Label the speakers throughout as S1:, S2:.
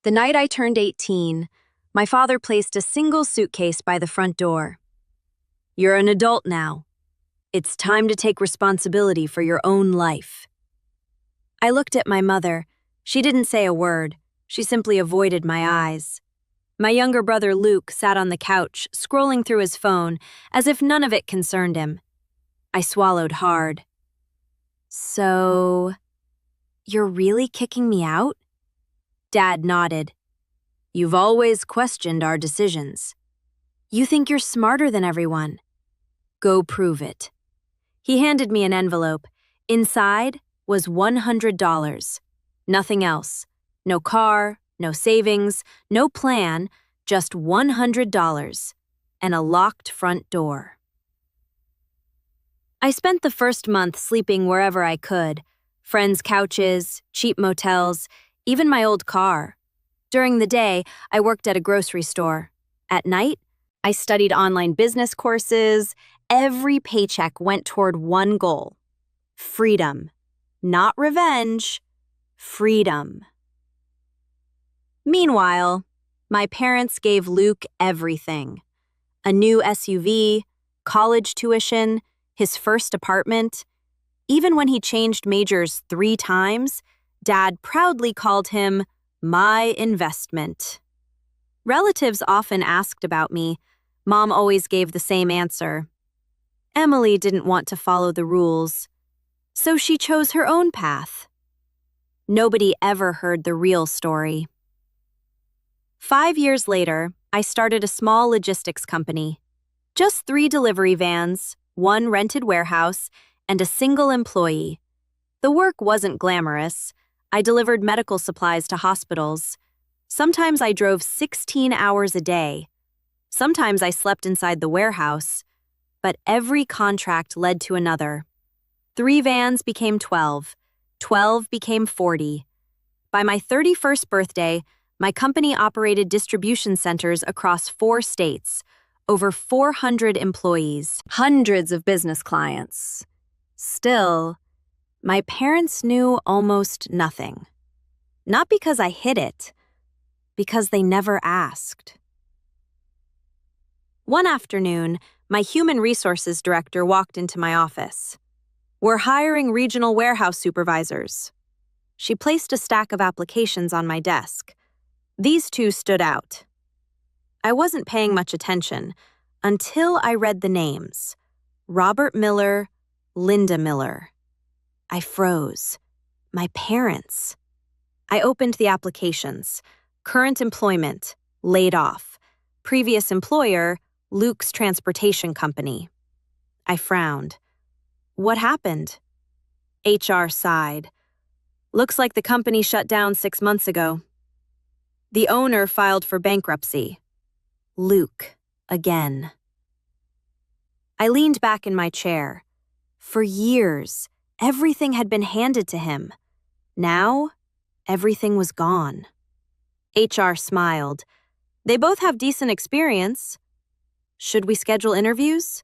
S1: The night I turned 18, my father placed a single suitcase by the front door. "You're an adult now. It's time to take responsibility for your own life." I looked at my mother. She didn't say a word. She simply avoided my eyes. My younger brother Luke sat on the couch, scrolling through his phone, as if none of it concerned him. I swallowed hard. "So, you're really kicking me out?" Dad nodded. "You've always questioned our decisions. You think you're smarter than everyone. Go prove it." He handed me an envelope. Inside was $100. Nothing else. No car, no savings, no plan, just $100 and a locked front door. I spent the first month sleeping wherever I could, friends' couches, cheap motels, even my old car. During the day, I worked at a grocery store. At night, I studied online business courses. Every paycheck went toward one goal: freedom. Not revenge, freedom. Meanwhile, my parents gave Luke everything: a new SUV, college tuition, his first apartment. Even when he changed majors 3 times, Dad proudly called him my investment. Relatives often asked about me. Mom always gave the same answer. Emily didn't want to follow the rules, so she chose her own path. Nobody ever heard the real story. 5 years later, I started a small logistics company. Just 3 delivery vans, 1 rented warehouse, and a single employee. The work wasn't glamorous. I delivered medical supplies to hospitals. Sometimes I drove 16 hours a day. Sometimes I slept inside the warehouse. But every contract led to another. 3 vans became 12. 12 became 40. By my 31st birthday, my company operated distribution centers across 4 states, over 400 employees, hundreds of business clients. Still, my parents knew almost nothing. Not because I hid it, because they never asked. One afternoon, my human resources director walked into my office. "We're hiring regional warehouse supervisors." She placed a stack of applications on my desk. These 2 stood out. I wasn't paying much attention until I read the names: Robert Miller, Linda Miller. I froze. My parents. I opened the applications. Current employment, laid off. Previous employer, Luke's transportation company. I frowned. What happened? HR sighed. "Looks like the company shut down 6 months ago. The owner filed for bankruptcy." Luke, again. I leaned back in my chair. For years, everything had been handed to him. Now, everything was gone. HR smiled. "They both have decent experience. Should we schedule interviews?"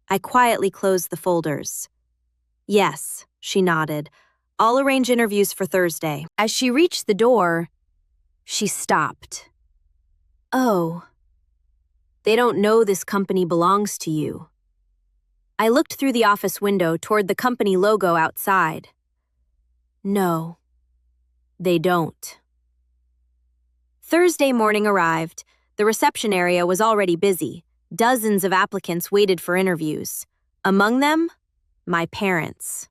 S1: I quietly closed the folders. "Yes," she nodded. "I'll arrange interviews for Thursday." As she reached the door, she stopped. "Oh, they don't know this company belongs to you." I looked through the office window toward the company logo outside. "No, they don't." Thursday morning arrived. The reception area was already busy. Dozens of applicants waited for interviews. Among them, my parents.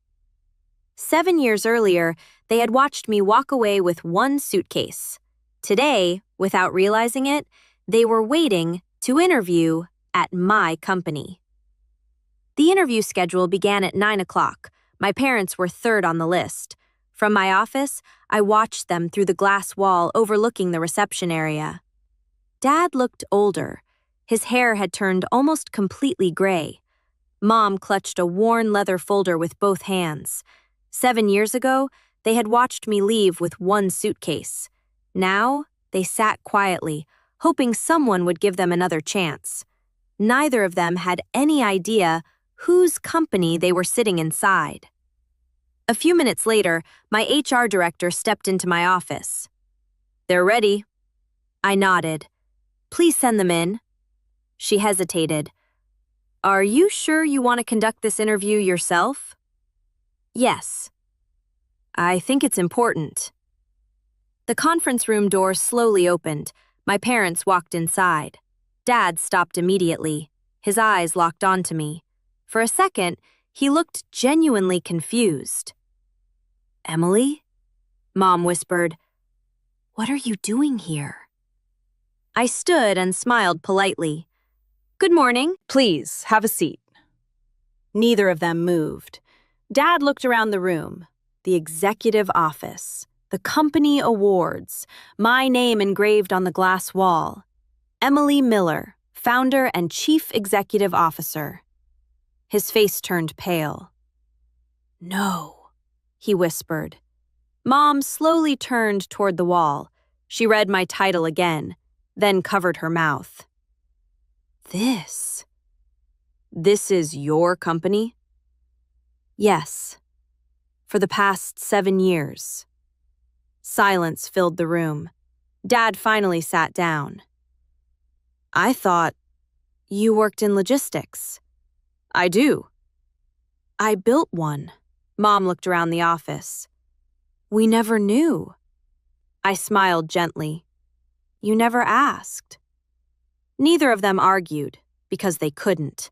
S1: 7 years earlier, they had watched me walk away with 1 suitcase. Today, without realizing it, they were waiting to interview at my company. The interview schedule began at 9 o'clock. My parents were 3rd on the list. From my office, I watched them through the glass wall overlooking the reception area. Dad looked older. His hair had turned almost completely gray. Mom clutched a worn leather folder with both hands. 7 years ago, they had watched me leave with 1 suitcase. Now, they sat quietly, hoping someone would give them another chance. Neither of them had any idea whose company they were sitting inside. A few minutes later, my HR director stepped into my office. They're ready. I nodded. Please send them in. She hesitated. Are you sure you want to conduct this interview yourself? Yes. I think it's important. The conference room door slowly opened. My parents walked inside. Dad stopped immediately. His eyes locked onto me. For a second, he looked genuinely confused. Emily? Mom whispered. What are you doing here? I stood and smiled politely. Good morning. Please, have a seat. Neither of them moved. Dad looked around the room. The executive office, the company awards, my name engraved on the glass wall. Emily Miller, founder and chief executive officer. His face turned pale. No, he whispered. Mom slowly turned toward the wall. She read my title again, then covered her mouth. This is your company? Yes. For the past 7 years. Silence filled the room. Dad finally sat down. I thought you worked in logistics. I do. I built one. Mom looked around the office. We never knew. I smiled gently. You never asked. Neither of them argued, because they couldn't.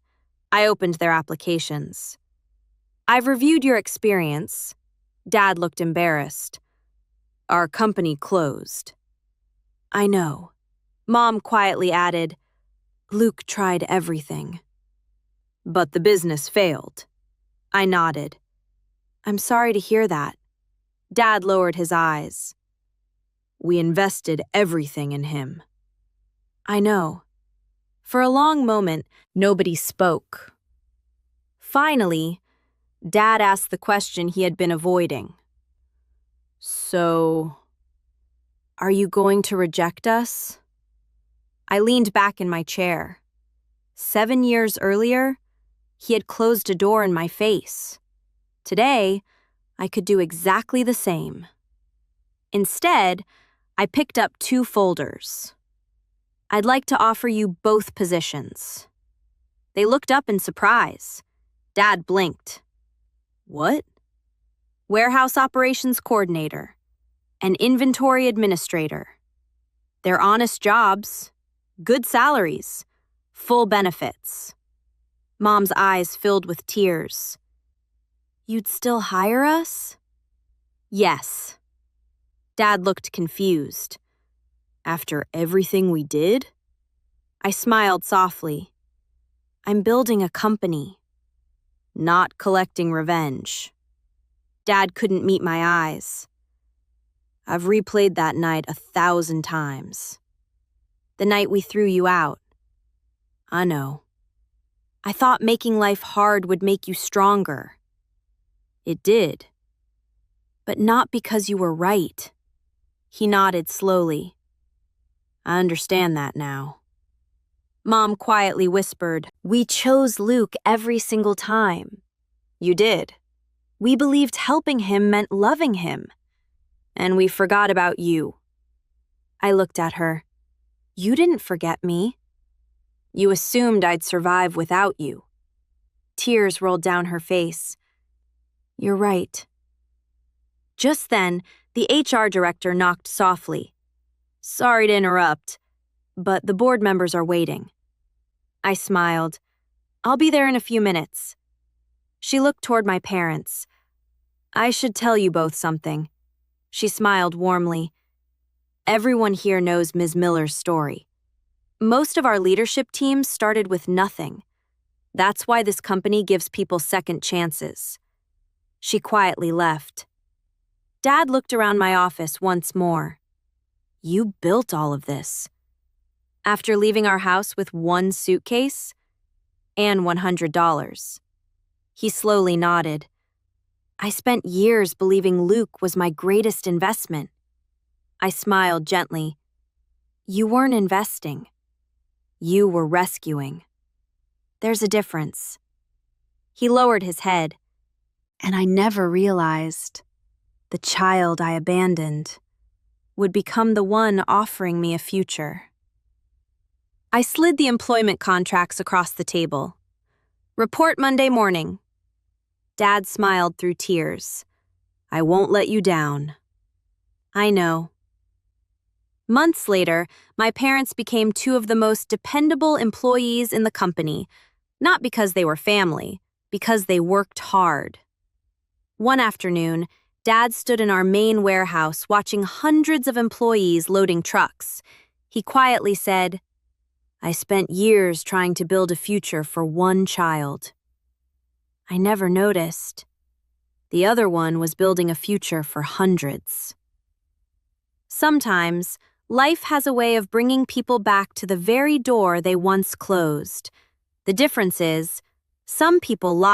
S1: I opened their applications. I've reviewed your experience. Dad looked embarrassed. Our company closed. I know. Mom quietly added, Luke tried everything. But the business failed. I nodded. I'm sorry to hear that. Dad lowered his eyes. We invested everything in him. I know. For a long moment, nobody spoke. Finally, Dad asked the question he had been avoiding. So, are you going to reject us? I leaned back in my chair. 7 years earlier, he had closed a door in my face. Today, I could do exactly the same. Instead, I picked up 2 folders. I'd like to offer you both positions. They looked up in surprise. Dad blinked. What? Warehouse operations coordinator and inventory administrator. They're honest jobs, good salaries, full benefits. Mom's eyes filled with tears. You'd still hire us? Yes. Dad looked confused. After everything we did? I smiled softly. I'm building a company, not collecting revenge. Dad couldn't meet my eyes. I've replayed that night 1,000 times. The night we threw you out. I know. I thought making life hard would make you stronger. It did. But not because you were right. He nodded slowly. I understand that now. Mom quietly whispered, We chose Luke every single time. You did. We believed helping him meant loving him. And we forgot about you. I looked at her. You didn't forget me. You assumed I'd survive without you. Tears rolled down her face. You're right. Just then, the HR director knocked softly. Sorry to interrupt, but the board members are waiting. I smiled. I'll be there in a few minutes. She looked toward my parents. I should tell you both something. She smiled warmly. Everyone here knows Ms. Miller's story. Most of our leadership teams started with nothing. That's why this company gives people second chances. She quietly left. Dad looked around my office once more. You built all of this. After leaving our house with 1 suitcase and $100. He slowly nodded. I spent years believing Luke was my greatest investment. I smiled gently. You weren't investing. You were rescuing. There's a difference. He lowered his head. And I never realized the child I abandoned would become the one offering me a future. I slid the employment contracts across the table. Report Monday morning. Dad smiled through tears. I won't let you down. I know. Months later, my parents became two of the most dependable employees in the company, not because they were family, because they worked hard. One afternoon, Dad stood in our main warehouse watching hundreds of employees loading trucks. He quietly said, I spent years trying to build a future for one child. I never noticed. The other one was building a future for hundreds. Sometimes, life has a way of bringing people back to the very door they once closed. The difference is, some people lock